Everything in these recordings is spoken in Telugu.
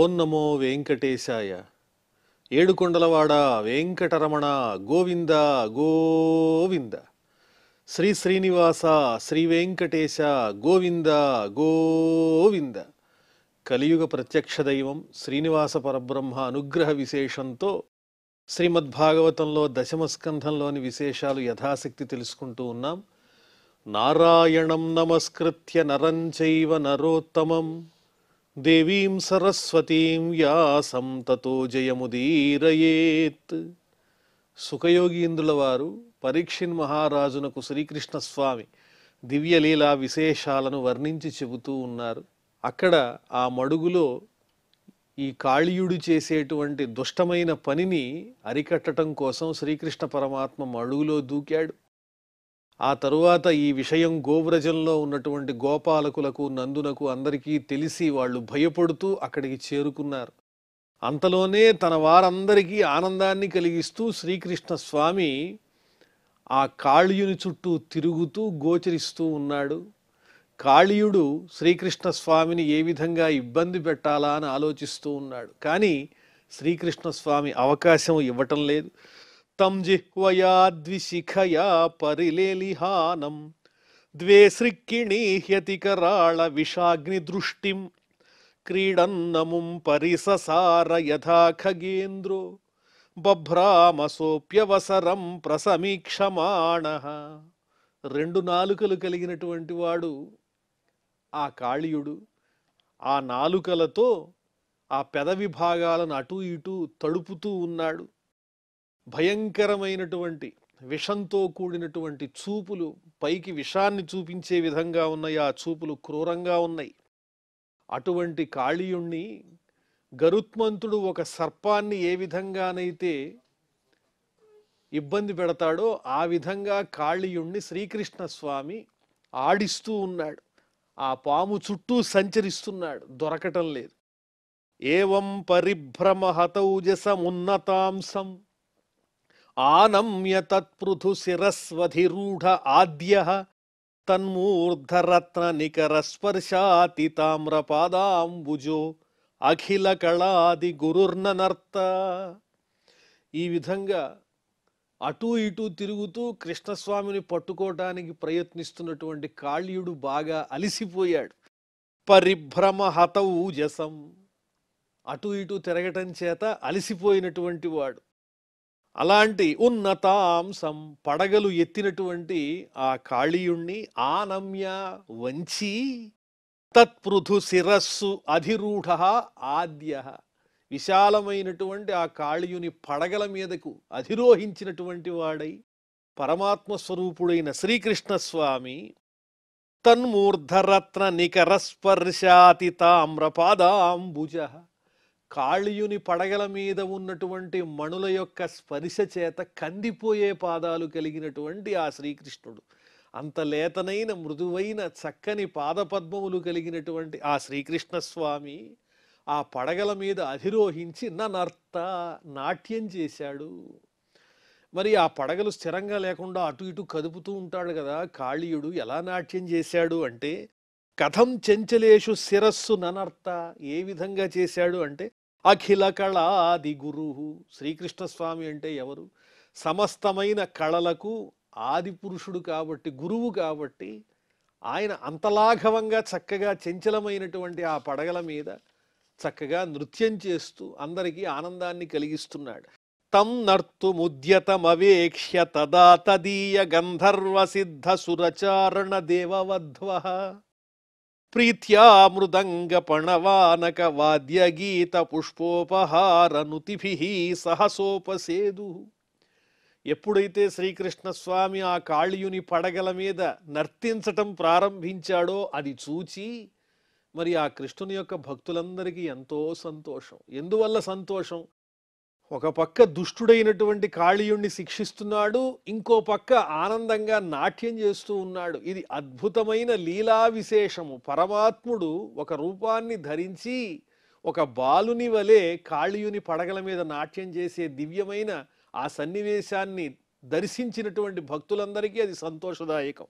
ఓం నమో వెంకటేశాయ. ఏడుకొండలవాడ వెంకటరమణ గోవింద గోవింద. శ్రీ శ్రీనివాస శ్రీ వెంకటేశ గోవింద గోవింద. కలియుగ ప్రత్యక్ష దైవం శ్రీనివాస పరబ్రహ్మ అనుగ్రహ విశేషంతో శ్రీమద్భాగవతంలో దశమస్కంధంలోని విశేషాలు యథాశక్తి తెలుసుకుంటూ ఉన్నాం. నారాయణం నమస్కృత్య నరం చైవ నరోత్తమం దేవీం సరస్వతీం వ్యాసం తతో జయముదీరయేత్. సుఖయోగీంద్రుల వారు పరీక్షిన్ మహారాజునకు శ్రీకృష్ణ స్వామి దివ్యలీలా విశేషాలను వర్ణించి చెబుతూ ఉన్నారు. అక్కడ ఆ మడుగులో ఈ కాళీయుడు చేసేటువంటి దుష్టమైన పనిని అరికట్టడం కోసం శ్రీకృష్ణ పరమాత్మ మడుగులో దూకాడు. ఆ తరువాత ఈ విషయం గోవ్రజంలో ఉన్నటువంటి గోపాలకులకు నందునకు అందరికీ తెలిసి వాళ్ళు భయపడుతూ అక్కడికి చేరుకున్నారు. అంతలోనే తన వారందరికీ ఆనందాన్ని కలిగిస్తూ శ్రీకృష్ణ స్వామి ఆ కాళీయుని చుట్టూ తిరుగుతూ గోచరిస్తూ ఉన్నాడు. కాళీయుడు శ్రీకృష్ణ స్వామిని ఏ విధంగా ఇబ్బంది పెట్టాలా అని ఆలోచిస్తూ ఉన్నాడు. కానీ శ్రీకృష్ణ స్వామి అవకాశం ఇవ్వటం లేదు. తం జిహ్వయా ద్విశిఖయా పరిలేలిహానం ద్వే సృక్కిణీ హ్యతికరాళ విషాగ్ని దృష్టిం క్రీడన్నముం పరిససార యథా ఖగేంద్రో బభ్రామసోప్యవసరం ప్రసమీక్షమాణః. రెండు నాలుకలు కలిగినటువంటి వాడు ఆ కాళీయుడు. ఆ నాలుకలతో ఆ పెదవి భాగాలను అటూ ఇటూ తడుపుతూ ఉన్నాడు. భయంకరమైనటువంటి విషంతో కూడినటువంటి చూపులు, పైకి విషాన్ని చూపించే విధంగా ఉన్నాయి. ఆ చూపులు క్రూరంగా ఉన్నాయి. అటువంటి కాళీయుణ్ణి గరుత్మంతుడు ఒక సర్పాన్ని ఏ విధంగానైతే ఇబ్బంది పెడతాడో ఆ విధంగా కాళీయుణ్ణి శ్రీకృష్ణ స్వామి ఆడిస్తూ ఉన్నాడు. ఆ పాము చుట్టూ సంచరిస్తున్నాడు, దొరకటం లేదు. ఏవం పరిభ్రమహతౌజసమున్నతాంసం ఆనమ్య తత్పృథు శిరస్వధిరూఢ ఆద్యః తన్మూర్ధరత్న నికర స్పర్శాతి తామ్రపాదాంబుజో అఖిల కళాది గురుర్ననర్త. ఈ విధంగా అటూ ఇటూ తిరుగుతూ కృష్ణస్వామిని పట్టుకోవటానికి ప్రయత్నిస్తున్నటువంటి కాళీయుడు బాగా అలిసిపోయాడు. పరిభ్రమ హతౌజసం, అటూ ఇటూ తిరగటం చేత అలిసిపోయినటువంటి వాడు. అలాంటి ఉన్నతాంసం, పడగలు ఎత్తినటువంటి ఆ కాళీయుణ్ణి ఆనమ్య వంచి తత్పృథు శిరస్సు అధిరూఢ ఆద్య, విశాలమైనటువంటి ఆ కాళీయుని పడగల మీదకు అధిరోహించినటువంటి వాడై పరమాత్మ స్వరూపుడైన శ్రీకృష్ణ స్వామి తన్మూర్ధరత్న నికర స్పర్శాతి తామ్రపాదాంబుజ, కాళీయుని పడగల మీద ఉన్నటువంటి మణుల యొక్క స్పర్శ చేత కందిపోయే పాదాలు కలిగినటువంటి ఆ శ్రీకృష్ణుడు, అంత లేతనైన మృదువైన చక్కని పాదపద్మములు కలిగినటువంటి ఆ శ్రీకృష్ణ స్వామి ఆ పడగల మీద అధిరోహించి ననర్త, నాట్యం చేశాడు. మరి ఆ పడగలు స్థిరంగా లేకుండా అటు ఇటు కదుపుతూ ఉంటాడు కదా కాళీయుడు, ఎలా నాట్యం చేశాడు అంటే కథం చెంచలేషు శిరస్సు ననర్త, ఏ విధంగా చేశాడు అంటే అఖిల కళాది గురు. శ్రీకృష్ణ స్వామి అంటే ఎవరు? సమస్తమైన కళలకు ఆది పురుషుడు కాబట్టి, గురువు కాబట్టి ఆయన అంతలాఘవంగా చక్కగా చంచలమైనటువంటి ఆ పడగల మీద చక్కగా నృత్యం చేస్తూ అందరికీ ఆనందాన్ని కలిగిస్తున్నాడు. తం నర్తుముద్యతమవేక్ష్య తదా తదీయ గంధర్వ సిద్ధ సురచారణ దేవవధ్వః ప్రీత్యా మృదంగ పణవానక వాద్య గీత పుష్పోపహార నుతిభిః సహసోపసేదు. ఎప్పుడైతే శ్రీకృష్ణ స్వామి ఆ కాళీయుని పడగల మీద నర్తించటం ప్రారంభించాడో అది చూచి మరి ఆ కృష్ణుని యొక్క భక్తులందరికీ ఎంతో సంతోషం. ఎందువల్ల సంతోషం? ఒక పక్క దుష్టుడైనటువంటి కాళీయుణ్ణి శిక్షిస్తున్నాడు, ఇంకో పక్క ఆనందంగా నాట్యం చేస్తూ ఉన్నాడు. ఇది అద్భుతమైన లీలా విశేషము. పరమాత్ముడు ఒక రూపాన్ని ధరించి ఒక బాలుని వలె కాళీయుని పడగల మీద నాట్యం చేసే దివ్యమైన ఆ సన్నివేశాన్ని దర్శించినటువంటి భక్తులందరికీ అది సంతోషదాయకం.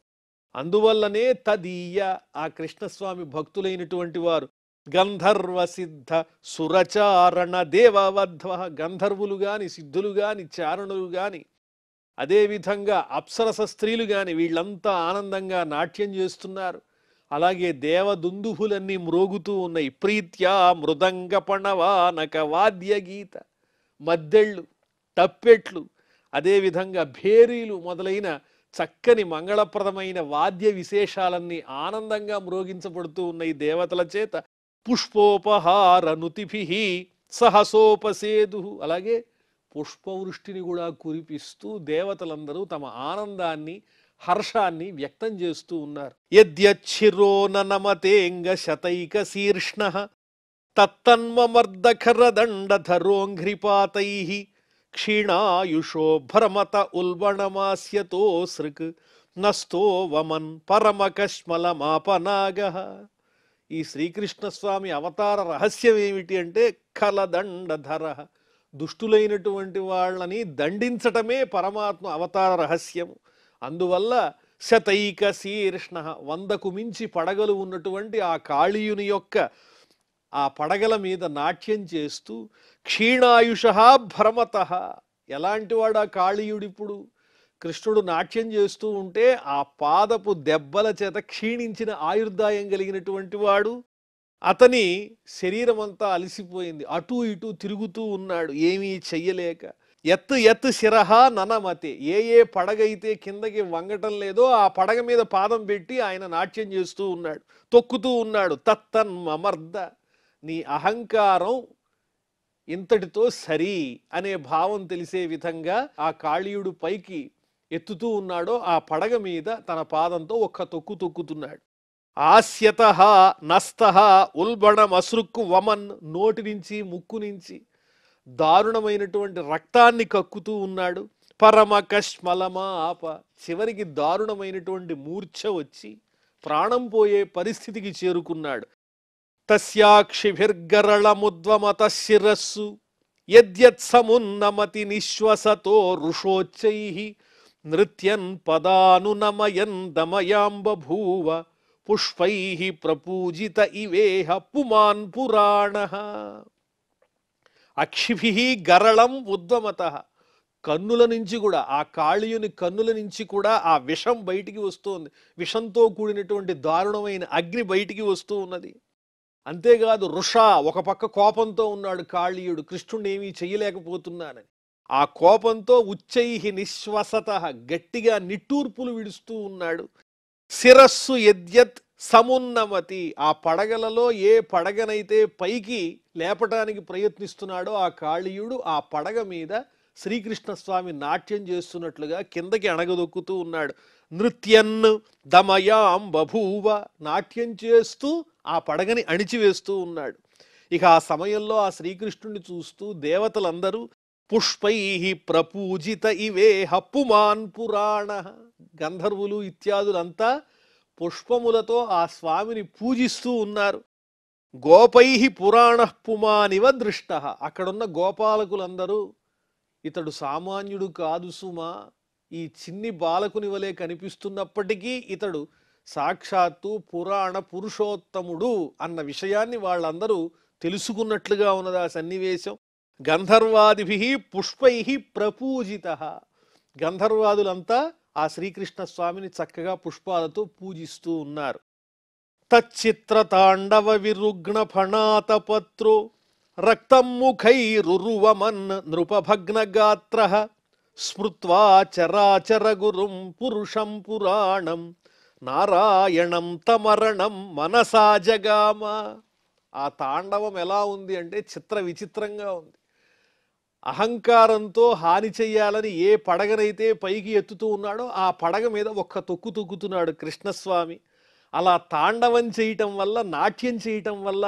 అందువల్లనే తదీయ, ఆ కృష్ణస్వామి భక్తులైనటువంటి వారు గంధర్వ సిద్ధ సురచారణ దేవవధ్వ. గంధర్వులు గాని, సిద్ధులు గాని, చారణులు గాని, అదేవిధంగా అప్సరస స్త్రీలు గాని వీళ్ళంతా ఆనందంగా నాట్యం చేస్తున్నారు. అలాగే దేవదుందుభులన్నీ మ్రోగుతూ ఉన్నాయి. ప్రీత్యా మృదంగ పణవానక వాద్య గీత. మద్దెళ్ళు, తప్పెట్లు, అదేవిధంగా భేరీలు మొదలైన చక్కని మంగళప్రదమైన వాద్య విశేషాలన్నీ ఆనందంగా మ్రోగించబడుతూ ఉన్నాయి దేవతల చేత. పుష్పోపహార నుతిభి సహసోపసేదు. అలాగే పుష్పవృష్టిని కూడా కురిపిస్తూ దేవతలందరూ తమ ఆనందాన్ని, హర్షాన్ని వ్యక్తం చేస్తూ ఉన్నారు. యద్యచ్చిరో నమతేంగ శతైక శీర్ష్ణ తత్తన్మమర్దఖరదండధరోంఘ్రిపాతై క్షీణాయుషో భ్రమత ఉల్బణమాస్యతో సృక్ నస్తో వమన్ పరమకశ్మలమాపనాగ. ఈ శ్రీకృష్ణస్వామి అవతార రహస్యం ఏమిటి అంటే ఖలదండధర. దుష్టులైనటువంటి వాళ్ళని దండించటమే పరమాత్మ అవతార రహస్యం. అందువల్ల శతైక శీర్ష్ణ, 100కు మించి పడగలు ఉన్నటువంటి ఆ కాళీయుని యొక్క ఆ పడగల మీద నాట్యం చేస్తూ క్షీణాయుష భ్రమత. ఎలాంటి వాడు ఆ కాళీయుడిప్పుడు? కృష్ణుడు నాట్యం చేస్తూ ఉంటే ఆ పాదపు దెబ్బల చేత క్షీణించిన ఆయుర్దాయం కలిగినటువంటి వాడు. అతని శరీరం అంతా అలసిపోయింది, అటూ ఇటూ తిరుగుతూ ఉన్నాడు ఏమీ చెయ్యలేక. ఎత్తు ఎత్తు శిరహ ననమతే. ఏ పడగైతే కిందకి వంగటం లేదో ఆ పడగ మీద పాదం పెట్టి ఆయన నాట్యం చేస్తూ ఉన్నాడు, తొక్కుతూ ఉన్నాడు. తత్తన్మమర్ద, నీ అహంకారం ఇంతటితో సరి అనే భావం తెలిసే విధంగా ఆ కాళీయుడు పైకి ఎత్తుతూ ఉన్నాడో ఆ పడగ మీద తన పాదంతో ఒక్క తొక్కు తొక్కుతున్నాడు. ఆస్యత నస్త ఉల్బణమసృక్కు వమన్. నోటి నుంచి ముక్కు నుంచి దారుణమైనటువంటి రక్తాన్ని కక్కుతూ ఉన్నాడు. పరమకశ్మలమాప, చివరికి దారుణమైనటువంటి మూర్ఛ వచ్చి ప్రాణం పోయే పరిస్థితికి చేరుకున్నాడు. తస్యాక్షిభిర్గరళముద్వమత శిరస్సు యద్యత్సమున్నమతి నిశ్వసతో ఋషోచ్చై నృత్యన్ పదానునమయన్ దమయాంబభూవ పుష్పై ప్రపూజిత ఇవేహ పుమాన్ పురాణ. అక్షిభి గరళం ఉద్వమత, కన్నుల నుంచి కూడా, ఆ కాళీయుని కన్నుల నుంచి కూడా ఆ విషం బయటికి వస్తుంది. విషంతో కూడినటువంటి దారుణమైన అగ్ని బయటికి వస్తూ ఉన్నది. అంతేకాదు ఋష, ఒక పక్క కోపంతో ఉన్నాడు కాళీయుడు, కృష్ణుడిని ఏమీ చెయ్యలేకపోతున్నానని. ఆ కోపంతో ఉచ్చైహి నిశ్వసత, గట్టిగా నిట్టూర్పులు విడుస్తూ ఉన్నాడు. శిరస్సు యద్యత్ సమున్నమతి, ఆ పడగలలో ఏ పడగనైతే పైకి లేపటానికి ప్రయత్నిస్తున్నాడో ఆ కాళీయుడు ఆ పడగ మీద శ్రీకృష్ణస్వామి నాట్యం చేస్తున్నట్లుగా కిందకి అణగదొక్కుతూ ఉన్నాడు. నృత్యన్ దమయాం బభూవ, నాట్యం చేస్తూ ఆ పడగని అణిచివేస్తూ ఉన్నాడు. ఇక ఆ సమయంలో ఆ శ్రీకృష్ణుడిని చూస్తూ దేవతలందరూ పుష్పై ప్రపూజిత ఇవేహ పుమాన్ పురాణ, గంధర్వులు ఇత్యాదులంతా పుష్పములతో ఆ స్వామిని పూజిస్తూ ఉన్నారు. గోపై పురాణ పుమానివ దృష్ట, అక్కడున్న గోపాలకులందరూ ఇతడు సామాన్యుడు కాదు సుమా, ఈ చిన్ని బాలకుని వలె కనిపిస్తున్నప్పటికీ ఇతడు సాక్షాత్తు పురాణ పురుషోత్తముడు అన్న విషయాన్ని వాళ్ళందరూ తెలుసుకున్నట్లుగా ఉన్నది ఆ సన్నివేశం. గంధర్వాదిభి పుష్పై ప్రపూజిత, గంధర్వాదులంతా ఆ శ్రీకృష్ణ స్వామిని చక్కగా పుష్పాలతో పూజిస్తూ ఉన్నారు. తచ్చిత్ర తాండవ విరుగ్ణ ఫణాతపత్రో రక్తం ముఖైరురువమన్ నృపభగ్న గాత్ర స్మృత్వా చరాచర గురుం పురుషం పురాణం నారాయణం తమరణం మనసా జగామ. ఆ తాండవం ఎలా ఉంది అంటే చిత్ర విచిత్రంగా ఉంది. అహంకారంతో హాని చెయ్యాలని ఏ పడగనైతే పైకి ఎత్తుతూ ఉన్నాడో ఆ పడగ మీద ఒక్క తొక్కు తొక్కుతున్నాడు కృష్ణస్వామి. అలా తాండవం చేయటం వల్ల, నాట్యం చేయటం వల్ల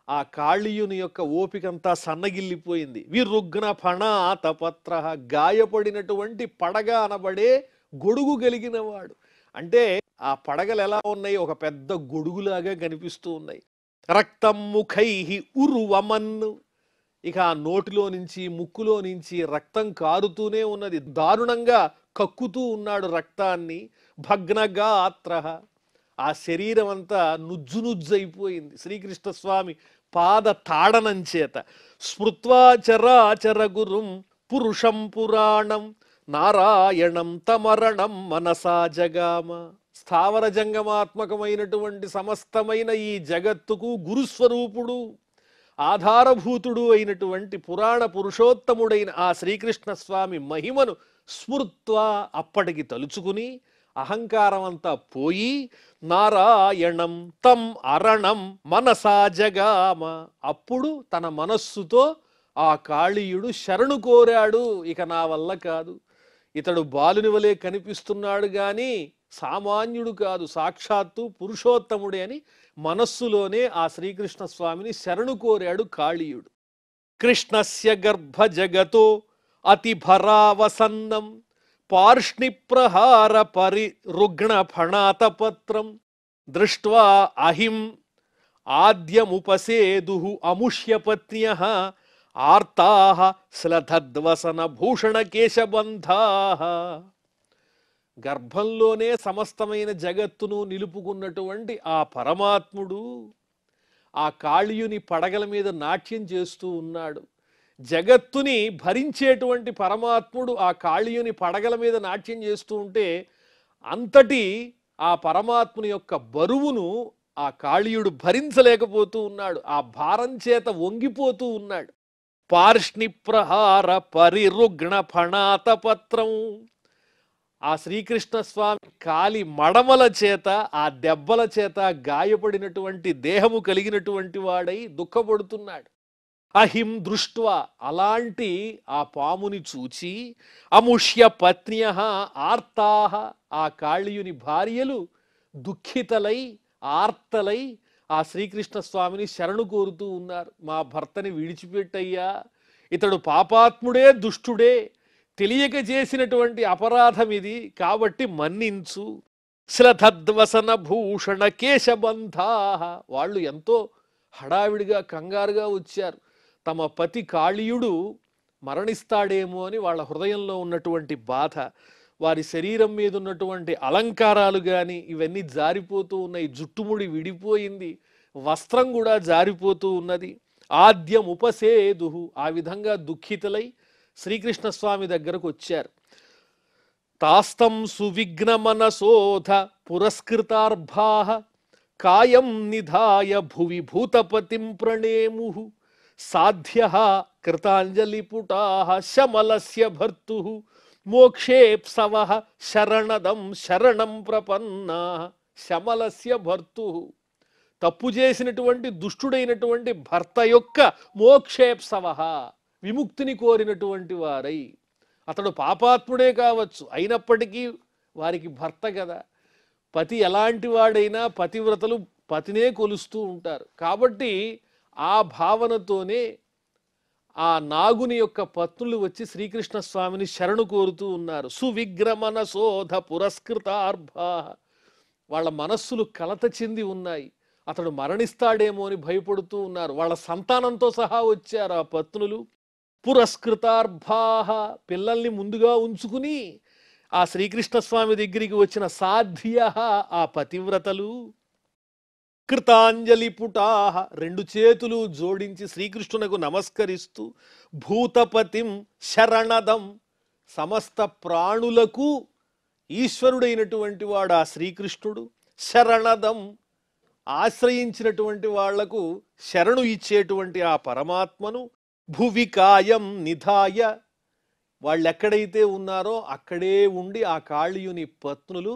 ఆ కాళీయుని యొక్క ఓపికంతా సన్నగిల్లిపోయింది. విరుగ్న ఫణాతపత్ర, గాయపడినటువంటి పడగ అనబడే గొడుగు కలిగిన వాడు. అంటే ఆ పడగలు ఎలా ఉన్నాయి, ఒక పెద్ద గొడుగులాగా కనిపిస్తూ ఉన్నాయి. రక్తం ముఖై ఉరువమన్ను, ఇక ఆ నోటిలో నుంచి ముక్కులో నుంచి రక్తం కారుతూనే ఉన్నది, దారుణంగా కక్కుతూ ఉన్నాడు రక్తాన్ని. భగ్నగాత్ర, ఆ శరీరం అంతా నుజ్జు నుజ్జు అయిపోయింది శ్రీకృష్ణస్వామి పాద తాడనం చేత. స్మృత్వా చరాచర గురుం పురుషం పురాణం నారాయణం తమరణం మనసా జగామ. స్థావర జంగమాత్మకమైనటువంటి సమస్తమైన ఈ జగత్తుకు గురుస్వరూపుడు ఆధారభూతుడు అయినటువంటి పురాణ పురుషోత్తముడైన ఆ శ్రీకృష్ణ స్వామి మహిమను స్మృత్వా అప్పటికి తలుచుకుని అహంకారం అంతా పోయి నారాయణం తం అరణం మనసా జగామ. అప్పుడు తన మనస్సుతో ఆ కాళీయుడు శరణు కోరాడు. ఇక నా వల్ల కాదు, ఇతడు బాలుని వలె కనిపిస్తున్నాడు గాని సామాన్యుడు కాదు, సాక్షాత్తు పురుషోత్తముడే అని మనస్సులోనే ఆ శ్రీకృష్ణ స్వామిని శరణు కోరాడు కాళీయుడు. కృష్ణస్య గర్భ జగతో అతి భరావసన్నం పార్ష్ణిప్రహార పరిరుగ్ణ ఫణాతపత్రం దృష్ట్వా అహిం ఆద్యముపసేదుః అముష్యపత్న్యః ఆర్తాః శ్లథద్వసన భూషణ కేశబంధాః. గర్భంలోనే సమస్తమైన జగత్తును నిలుపుకున్నటువంటి ఆ పరమాత్ముడు ఆ కాళీయుని పడగల మీద నాట్యం చేస్తూ ఉన్నాడు. జగత్తుని భరించేటువంటి పరమాత్ముడు ఆ కాళీయుని పడగల మీద నాట్యం చేస్తూ ఉంటే అంతటి ఆ పరమాత్ముని యొక్క బరువును ఆ కాళీయుడు భరించలేకపోతూ ఉన్నాడు. ఆ భారం చేత వంగిపోతూ ఉన్నాడు. పార్ష్ణిప్రహార పరిరుగ్ణ ఫణాతపత్రం. ఆ శ్రీకృష్ణ స్వామి కాలి మడమల చేత ఆ దెబ్బల చేత గాయపడినటువంటి దేహము కలిగినటువంటి వాడై దుఃఖపడుతున్నాడు. అహిం దృష్ట్వా, అలాంటి ఆ పాముని చూచి అముష్య పత్న్యః ఆర్తాః, ఆ కాళీయుని భార్యలు దుఃఖితలై ఆర్తలై ఆ శ్రీకృష్ణ స్వామిని శరణు కోరుతూ ఉన్నారు. మా భర్తని విడిచిపెట్టయ్యా, ఇతడు పాపాత్ముడే దుష్టుడే, తెలియక చేసినటువంటి అపరాధం ఇది, కాబట్టి మన్నించు. శ్లథద్వసన భూషణ కేశబంధాః. వాళ్ళు ఎంతో హడావిడిగా కంగారుగా వచ్చారు. తమ పతి కాళీయుడు మరణిస్తాడేమో అని వాళ్ళ హృదయంలో ఉన్నటువంటి బాధ, వారి శరీరం మీద ఉన్నటువంటి అలంకారాలు కానీ ఇవన్నీ జారిపోతూ ఉన్నాయి. జుట్టుముడి విడిపోయింది, వస్త్రం కూడా జారిపోతూ ఉన్నది. ఆద్యం ఉపసేదుః, ఆ విధంగా దుఃఖితులై శ్రీకృష్ణ స్వామి దగ్గరకు వచ్చారు. తాస్తం సువిఘ్న మనసోధ పురస్కృతార్భాః కాయం నిధాయ భువి భూతపతిం ప్రణేముః సాధ్యః కృతాంజలిపుటాః శమలస్య భర్తుః మోక్షేప్సవః శరణదం శరణం ప్రపన్నాః. శమలస్య భర్తుః, తప్పు చేసినటువంటి దుష్టుడైనటువంటి భర్త యొక్క మోక్షేప్సవః, విముక్తిని కోరినటువంటి వారై. అతడు పాపాత్ముడే కావచ్చు, అయినప్పటికీ వారికి భర్త కదా. పతి ఎలాంటి వాడైనా పతివ్రతలు పతినే కొలుస్తూ ఉంటారు. కాబట్టి ఆ భావనతోనే ఆ నాగుని యొక్క పత్నులు వచ్చి శ్రీకృష్ణ స్వామిని శరణు కోరుతూ ఉన్నారు. సువిగ్రమనసోధ పురస్కృతార్భాః, వాళ్ళ మనస్సులు కలత చెంది ఉన్నాయి. అతడు మరణిస్తాడేమో అని భయపడుతూ ఉన్నారు. వాళ్ళ సంతానంతో సహా వచ్చారు ఆ పత్నులు. పురస్కృతార్భాః, పిల్లల్ని ముందుగా ఉంచుకుని ఆ శ్రీకృష్ణ స్వామి దగ్గరికి వచ్చిన సాధ్యః, ఆ పతివ్రతలు. కృతాంజలిపుటాః, రెండు చేతులు జోడించి శ్రీకృష్ణునకు నమస్కరిస్తూ భూతపతిం శరణదం, సమస్త ప్రాణులకు ఈశ్వరుడైనటువంటి వాడు ఆ శ్రీకృష్ణుడు. శరణదం, ఆశ్రయించినటువంటి వాళ్లకు శరణు ఇచ్చేటువంటి ఆ పరమాత్మను. భువి కాయం నిధాయ, వాళ్ళెక్కడైతే ఉన్నారో అక్కడే ఉండి ఆ కాళీయుని పత్నులు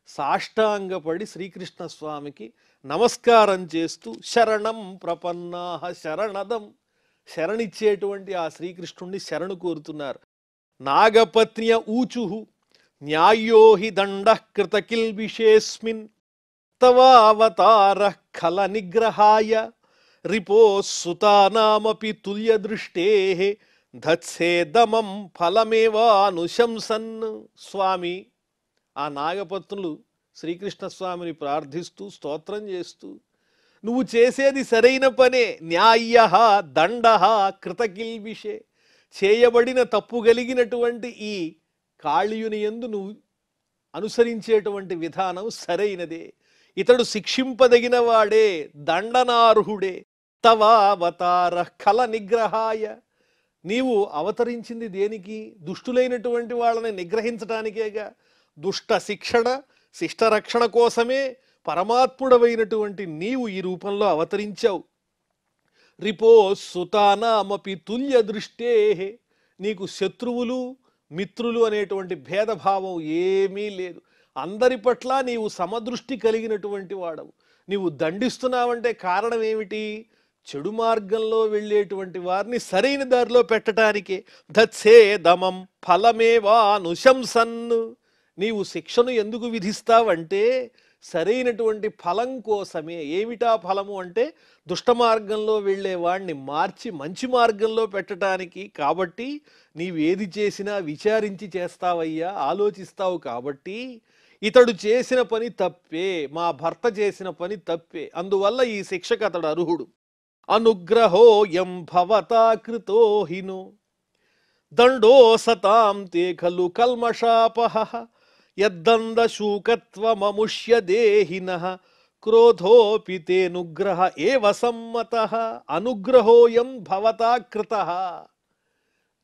సాష్టాంగపడి శ్రీకృష్ణ స్వామికి నమస్కారం చేస్తూ శరణం ప్రపన్నాః శరణదం, శరణిచ్చేటువంటి ఆ శ్రీకృష్ణుణ్ణి శరణు కోరుతున్నారు. నాగపత్న్య ఊచుః న్యాయో హి దండః కృత కిల్బిషేస్మిన్ తవావతారః ఖల నిగ్రహాయ రిపోః సుతానామపి తుల్యదృష్టేః ధత్సేదమం ఫలమేవానుశంసన్. స్వామి, ఆ నాగపత్నులు శ్రీకృష్ణ స్వామిని ప్రార్థిస్తూ స్తోత్రం చేస్తూ, నువ్వు చేసేది సరైన పనే. న్యాయ దండ కృతకిల్బిషే, చేయబడిన తప్పు కలిగినటువంటి ఈ కాళీయుని యందు నువ్వు అనుసరించేటువంటి విధానం సరైనదే. ఇతడు శిక్షింపదగిన వాడే, దండనార్హుడే. తవావతార కల నిగ్రహాయ, నీవు అవతరించింది దేనికి? దుష్టులైనటువంటి వాళ్ళని నిగ్రహించటానికేగా. దుష్ట శిక్షణ శిష్టరక్షణ కోసమే పరమాత్ముడవైనటువంటి నీవు ఈ రూపంలో అవతరించావు. రిపో సుతానామపి తుల్య దృష్టే, నీకు శత్రువులు మిత్రులు అనేటువంటి భేదభావం ఏమీ లేదు. అందరి పట్ల నీవు సమదృష్టి కలిగినటువంటి వాడవు. నీవు దండిస్తున్నావంటే కారణం ఏమిటి? చెడు మార్గంలో వెళ్ళేటువంటి వారిని సరైన దారిలో పెట్టడానికే. దత్సే దమం ఫలమేవా అనుశంసన్, నీవు శిక్షను ఎందుకు విధిస్తావంటే సరైనటువంటి ఫలం కోసమే. ఏమిటా ఫలము అంటే దుష్ట మార్గంలో వెళ్ళే వాడిని మార్చి మంచి మార్గంలో పెట్టడానికి. కాబట్టి నీవు ఏది చేసినా విచారించి చేస్తావయ్యా, ఆలోచిస్తావు. కాబట్టి ఇతడు చేసిన పని తప్పే, మా భర్త చేసిన పని తప్పే, అందువల్ల ఈ శిక్షకు అతడు అర్హుడు. అనుగ్రహోయం భవతా కృతో హినో దండో సతాం తే ఖలు కల్మషాపహ యద్దందశూకత్వమముష్య దేహినః క్రోధోపి తేనుగ్రహ ఏవ సమ్మతః. అనుగ్రహోయం భవతా కృతః,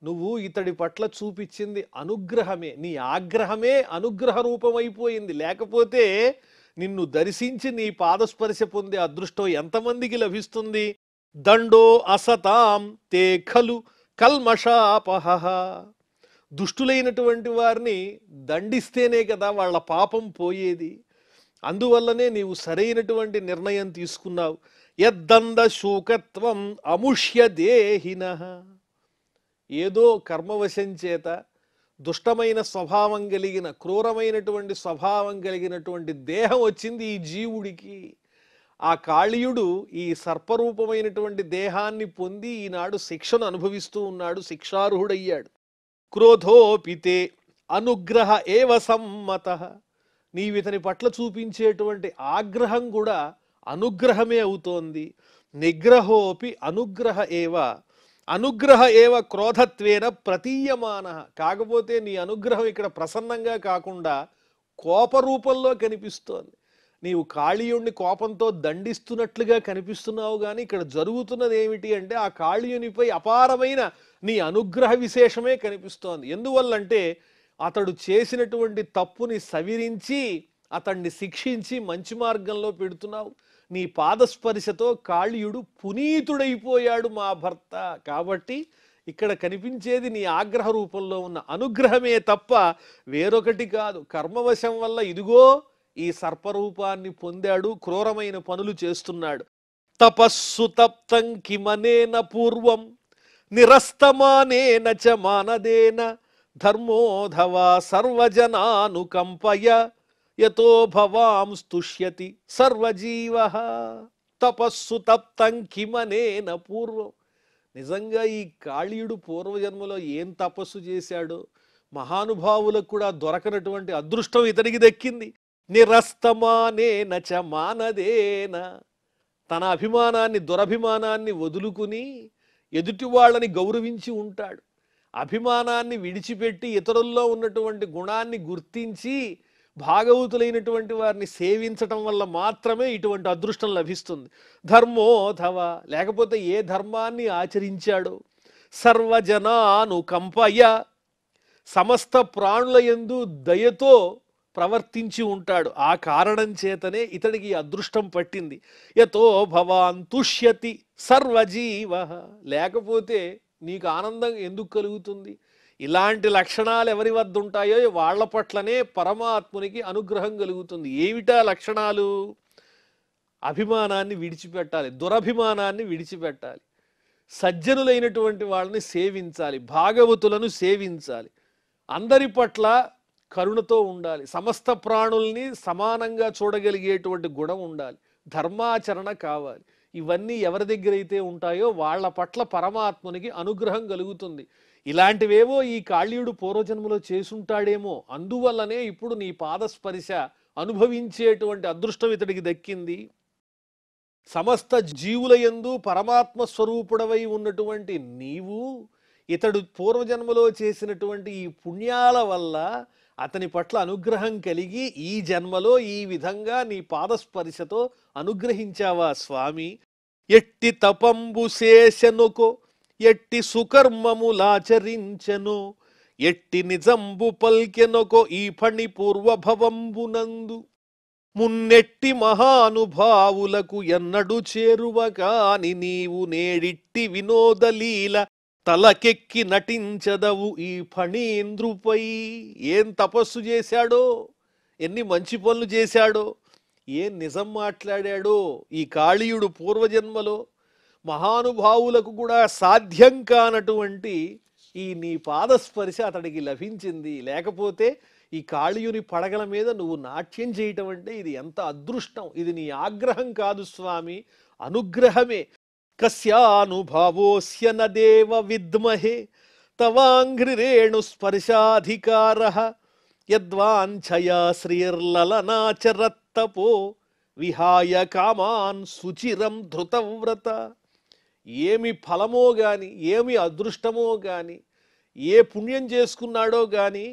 నువ్వు ఇతడి పట్ల చూపించింది అనుగ్రహమే. నీ ఆగ్రహమే అనుగ్రహ రూపమైపోయింది. లేకపోతే నిన్ను దర్శించి నీ పాదస్పర్శ పొందే అదృష్టం ఎంతమందికి లభిస్తుంది? దండో అసతాం తే ఖలు కల్మషాపహ, దుష్టులైనటువంటి వారిని దండిస్తేనే కదా వాళ్ళ పాపం పోయేది. అందువల్లనే నీవు సరైనటువంటి నిర్ణయం తీసుకున్నావు. యద్దంద శూకత్వం అముష్య దేహినః, ఏదో కర్మవశం చేత దుష్టమైన స్వభావం కలిగిన క్రూరమైనటువంటి స్వభావం కలిగినటువంటి దేహం వచ్చింది ఈ జీవుడికి. ఆ కాళీయుడు ఈ సర్పరూపమైనటువంటి దేహాన్ని పొంది ఈనాడు శిక్షను అనుభవిస్తూ ఉన్నాడు, శిక్షార్హుడయ్యాడు. క్రోధోపితే అనుగ్రహ ఏవ సమ్మతః, నీవితని పట్ల చూపించేటువంటి ఆగ్రహం కూడా అనుగ్రహమే అవుతోంది. నిగ్రహోపి అనుగ్రహ ఏవ, అనుగ్రహ ఏవ క్రోధత్వేన ప్రతీయమాన, కాకపోతే నీ అనుగ్రహం ఇక్కడ ప్రసన్నంగా కాకుండా కోపరూపంలో కనిపిస్తోంది. నీవు కాళీయుణ్ణి కోపంతో దండిస్తున్నట్లుగా కనిపిస్తున్నావు. కానీ ఇక్కడ జరుగుతున్నది ఏమిటి అంటే ఆ కాళీయునిపై అపారమైన నీ అనుగ్రహ విశేషమే కనిపిస్తోంది. ఎందువల్లంటే అతడు చేసినటువంటి తప్పుని సవిరించి అతన్ని శిక్షించి మంచి మార్గంలో పెడుతున్నావు. నీ పాదస్పర్శతో కాళీయుడు పునీతుడైపోయాడు మా భర్త. కాబట్టి ఇక్కడ కనిపించేది నీ ఆగ్రహ రూపంలో ఉన్న అనుగ్రహమే తప్ప వేరొకటి కాదు. కర్మవశం వల్ల ఇదిగో ఈ సర్పరూపాన్ని పొందాడు, క్రూరమైన పనులు చేస్తున్నాడు. తపస్సు తప్తం కిమనేన పూర్వం నిరస్తమానేన చ మానదేన ధర్మోధవా సర్వజనానుకంపయ యతో భవాం స్తుష్యతి సర్వజీవః. తపస్సు తప్తం కిమనేన పూర్వం, నిజంగా ఈ కాళీయుడు పూర్వజన్మలో ఏం తపస్సు చేశాడో మహానుభావులకు కూడా దొరకనటువంటి అదృష్టం ఇతనికి దక్కింది. నిరస్తమానేన చ మానదేన, తన అభిమానాన్ని దురభిమానాన్ని వదులుకుని ఎదుటి వాళ్ళని గౌరవించి ఉంటాడు. అభిమానాన్ని విడిచిపెట్టి ఇతరుల్లో ఉన్నటువంటి గుణాన్ని గుర్తించి భాగవతులైనటువంటి వారిని సేవించటం వల్ల మాత్రమే ఇటువంటి అదృష్టం లభిస్తుంది. ధర్మోధవ, లేకపోతే ఏ ధర్మాన్ని ఆచరించాడో, సర్వజనానుకంపయ, సమస్త ప్రాణుల యందు దయతో ప్రవర్తించి ఉంటాడు. ఆ కారణం చేతనే ఇతడికి అదృష్టం పట్టింది. యతో భవాన్ తుష్యతి సర్వజీవ, లేకపోతే నీకు ఆనందం ఎందుకు కలుగుతుంది? ఇలాంటి లక్షణాలు ఎవరి వద్ద ఉంటాయో వాళ్ళ పట్లనే పరమాత్మునికి అనుగ్రహం కలుగుతుంది. ఏమిటా లక్షణాలు? అభిమానాన్ని విడిచిపెట్టాలి, దురభిమానాన్ని విడిచిపెట్టాలి, సజ్జనులైనటువంటి వాళ్ళని సేవించాలి, భాగవతులను సేవించాలి, అందరి పట్ల కరుణతో ఉండాలి, సమస్త ప్రాణుల్ని సమానంగా చూడగలిగేటువంటి గుణం ఉండాలి, ధర్మాచరణ కావాలి. ఇవన్నీ ఎవరి దగ్గర అయితే ఉంటాయో వాళ్ళ పట్ల పరమాత్మునికి అనుగ్రహం కలుగుతుంది. ఇలాంటివేవో ఈ కాళీయుడు పూర్వజన్మలో చేసుంటాడేమో, అందువల్లనే ఇప్పుడు నీ పాదస్పర్శ అనుభవించేటువంటి అదృష్టం ఇతడికి దక్కింది. సమస్త జీవుల యందు పరమాత్మ స్వరూపుడవై ఉన్నటువంటి నీవు ఇతడు పూర్వజన్మలో చేసినటువంటి ఈ పుణ్యాల వల్ల అతని పట్ల అనుగ్రహం కలిగి ఈ జన్మలో ఈ విధంగా నీ పాదస్పర్శతో అనుగ్రహించావా స్వామి. ఎట్టి తపంబు శేషనుకో ఎట్టి సుకర్మములాచరించెను ఎట్టి నిజంబు పల్కెనొకో ఈ ఫణి పూర్వభవంబునందు మున్నెట్టి మహానుభావులకు ఎన్నడు చేరువ కాని నీవు నేడిట్టి వినోదలీల తలకెక్కి నటించదవు ఈ ఫణీంద్రుపై. ఏం తపస్సు చేశాడో, ఎన్ని మంచి పనులు చేశాడో, ఏం నిజం మాట్లాడాడో ఈ కాళీయుడు పూర్వజన్మలో. మహానుభావులకు కూడా సాధ్యం కానటువంటి ఈ నీ పాదస్పర్శ అతడికి లభించింది. లేకపోతే ఈ కాళీయుని పడగల మీద నువ్వు నాట్యం చేయటం అంటే ఇది ఎంత అదృష్టం. ఇది నీ ఆగ్రహం కాదు స్వామి, అనుగ్రహమే. కస్యానుభావోస్య న దేవ విద్మహే తవాంఘ్రిరేణు స్పర్శాధికారః యద్వాంఛయా శ్రీర్లలనాచరత్తపో విహాయ కామాన్ సుచిరం ధృతవ్రత. ఏమి ఫలమో గాని, ఏమి అదృష్టమో గాని, ఏ పుణ్యం చేసుకున్నాడో గాని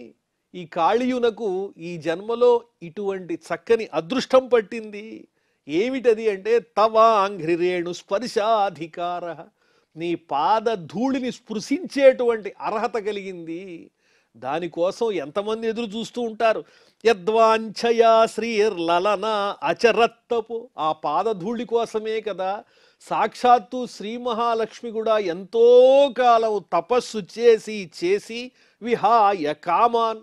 ఈ కాళీయునకు ఈ జన్మలో ఇటువంటి చక్కని అదృష్టం పట్టింది. ఏమిటది అంటే తవాంఘ్రిరేణు స్పర్శాధికార, నీ పాద ధూళిని స్పృశించేటువంటి అర్హత కలిగింది. దానికోసం ఎంతమంది ఎదురు చూస్తూ ఉంటారు. యద్వాంఛయా శ్రీర్లలన అచరత్తపు, ఆ పాదధూళి కోసమే కదా సాక్షాత్తు శ్రీ మహాలక్ష్మి కూడా ఎంతో కాలం తపస్సు చేసి చేసి విహాయ కామాన్,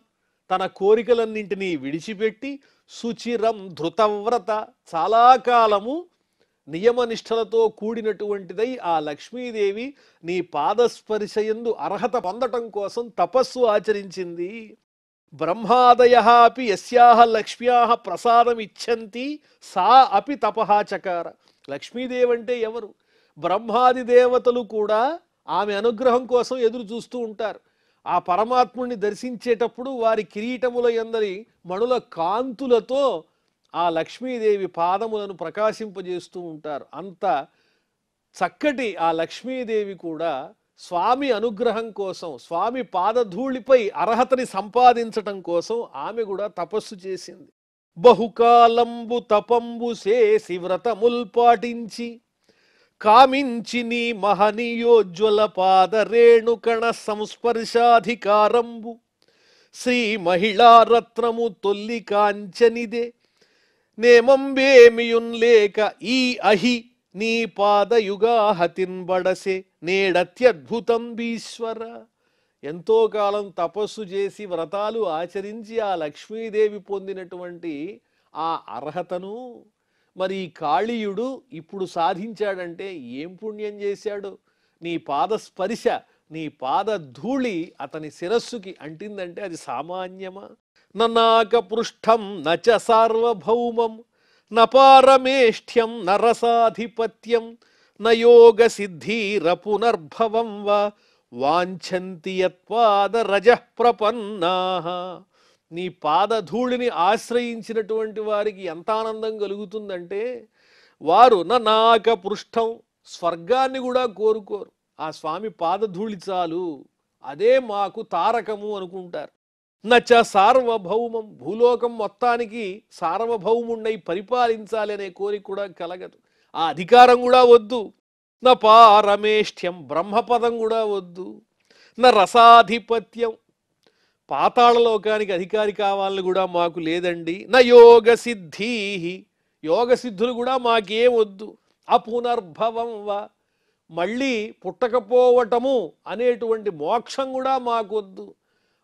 తన కోరికలన్నింటినీ విడిచిపెట్టి సుచిరం ధృతవ్రత, చాలా కాలము నియమనిష్టలతో కూడినటువంటిదై ఆ లక్ష్మీదేవి నీ పాదస్పర్శయందు అర్హత పొందటం కోసం తపస్సు ఆచరించింది. బ్రహ్మాదయః అపి యస్యాః లక్ష్మ్యాః ప్రసాదమిచ్చంతి సా అపి తపః చకార. లక్ష్మీదేవి అంటే ఎవరు? బ్రహ్మాది దేవతలు కూడా ఆమె అనుగ్రహం కోసం ఎదురు చూస్తూ ఉంటారు. ఆ పరమాత్ముడిని దర్శించేటప్పుడు వారి కిరీటముల యందరి మణుల కాంతులతో ఆ లక్ష్మీదేవి పాదములను ప్రకాశింపజేస్తూ ఉంటారు. అంత చక్కటి ఆ లక్ష్మీదేవి కూడా స్వామి అనుగ్రహం కోసం, స్వామి పాదధూళిపై అర్హతని సంపాదించటం కోసం ఆమె కూడా తపస్సు చేసింది. బహుకాలంబు తపంబు చేసి వ్రతముల్ పాటించి కామించి నీ మహనీయోజ్వల పాద రేణుకణ సంస్పర్శాధికారంబు శ్రీ మహిళారత్నము తొల్లి కాంచనిదే నేమంబేమియున్ లేక ఈ అహి నీ పాదయుగాహతిన్ బడసే నేడత్యద్భుతం బీశ్వర. ఎంతో కాలం తపస్సు చేసి వ్రతాలు ఆచరించి ఆ లక్ష్మీదేవి పొందినటువంటి ఆ అర్హతను మరి కాళీయుడు ఇప్పుడు సాధించాడంటే ఏం పుణ్యం చేశాడు? నీ పాదస్పర్శ, నీ పాద ధూళి అతని శిరస్సుకి అంటిందంటే అది సామాన్యమా? ననాక పృష్ఠం నచ సార్వభౌమం న పారమేష్ఠ్యం నరసాధిపత్యం నయోగ సిద్ధీర పునర్భవం వా వాంఛంతి యత్పాద రజః ప్రపన్నాః. నీ పాదధూళిని ఆశ్రయించినటువంటి వారికి ఎంత ఆనందం కలుగుతుందంటే వారు ననాక పృష్ఠం, స్వర్గాన్ని కూడా కోరుకోరు. ఆ స్వామి పాదధూళి చాలు, అదే మాకు తారకము అనుకుంటారు. నచ సార్వభౌమం, భూలోకం మొత్తానికి సార్వభౌముండై పరిపాలించాలి అనే కోరిక కూడా కలగదు. ఆ అధికారం కూడా వద్దు. న పారమేష్ఠ్యం, బ్రహ్మపదం కూడా వద్దు. న రసాధిపత్యం, పాతాళలోకానికి అధికారి కావాలని కూడా మాకు లేదండి. నా యోగ సిద్ధి, యోగ సిద్ధులు కూడా మాకేం వద్దు. అపునర్భవం వా, మళ్ళీ పుట్టకపోవటము అనేటువంటి మోక్షం కూడా మాకొద్దు.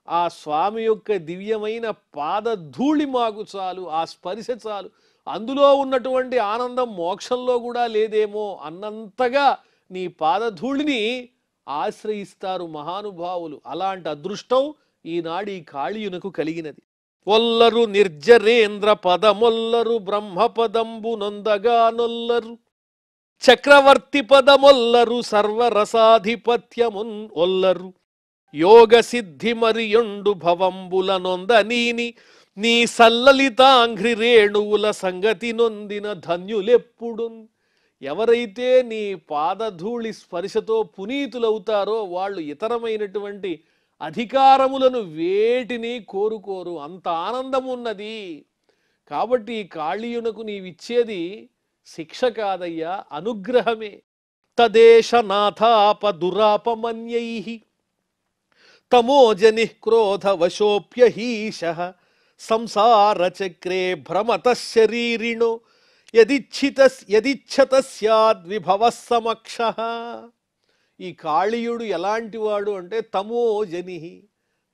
ఆ స్వామి యొక్క దివ్యమైన పాదధూళి మాకు చాలు, ఆ స్పర్శ చాలు. అందులో ఉన్నటువంటి ఆనందం మోక్షంలో కూడా లేదేమో అన్నంతగా నీ పాదధూళిని ఆశ్రయిస్తారు మహానుభావులు. అలాంటి అదృష్టం ఈనాడు ఈ కాళీయునకు కలిగినది. ఒల్లరు నిర్జరేంద్ర పదమొల్లరు బ్రహ్మపదంబు నొందగా నొల్లరు చక్రవర్తి పదమొల్లరు సర్వరసాధిపత్యమున్ ఒల్లరు యోగ సిద్ధి మరియొండు భవంబుల నొంద నీని నీ సల్లలితాంఘ్రి రేణువుల సంగతి నొందిన ధన్యులెప్పుడు. ఎవరైతే నీ పాదధూళి స్పర్శతో పునీతులవుతారో వాళ్ళు ఇతరమైనటువంటి అధికారములను వేటిని కోరుకోరు, అంత ఆనందం ఉన్నది. కాబట్టి కాళీయునకు నీవిచ్చేది శిక్ష కాదయ్యా, అనుగ్రహమే. తదేశనాథాప దురాపమన్యైః తమోజని క్రోధవశోప్యహీశః సంసారచక్రే భ్రమతః శరీరిణో యదిచ్ఛత స్యాద్విభవః సమక్షః. ఈ కాళీయుడు ఎలాంటి వాడు అంటే తమోజని,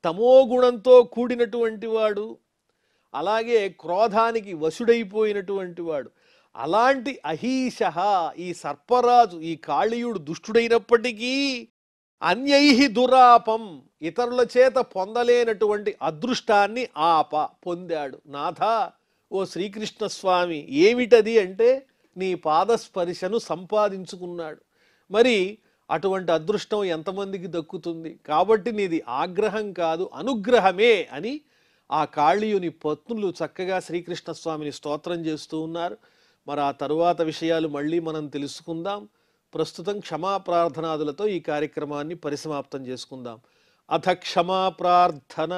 తమో గుణంతో కూడినటువంటి వాడు, అలాగే క్రోధానికి వశుడైపోయినటువంటి వాడు. అలాంటి అహీశ, ఈ సర్పరాజు, ఈ కాళీయుడు దుష్టుడైనప్పటికీ అన్యైః దురాపం, ఇతరుల చేత పొందలేనటువంటి అదృష్టాన్ని పొందాడు. నాథ, ఓ శ్రీకృష్ణ స్వామి, ఏమిటది అంటే నీ పాదస్పర్శను సంపాదించుకున్నాడు. మరి అటువంటి అదృష్టం ఎంతమందికి దక్కుతుంది? కాబట్టి నీది ఆగ్రహం కాదు, అనుగ్రహమే అని ఆ కాళీయుని పత్నులు చక్కగా శ్రీకృష్ణ స్వామిని స్తోత్రం చేస్తూ ఉన్నారు. మరి ఆ తరువాత విషయాలు మళ్ళీ మనం తెలుసుకుందాం. ప్రస్తుతం క్షమాప్రార్థనాదులతో ఈ కార్యక్రమాన్ని పరిసమాప్తం చేసుకుందాం. అథ క్షమాప్రార్థన.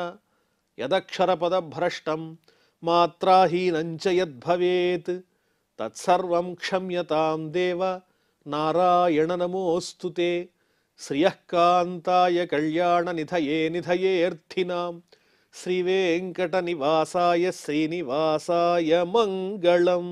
యదక్షరపదభ్రష్టం మాత్రాహీనంచ యద్భవేత్ తత్సర్వం క్షమ్యతాం దేవ నారాయణ నమోస్తుతే. శ్రియఃకాంతాయ కళ్యాణ నిధయే నిధయేర్థినాం శ్రీవేంకట నివాసాయ శ్రీనివాసాయ మంగళం.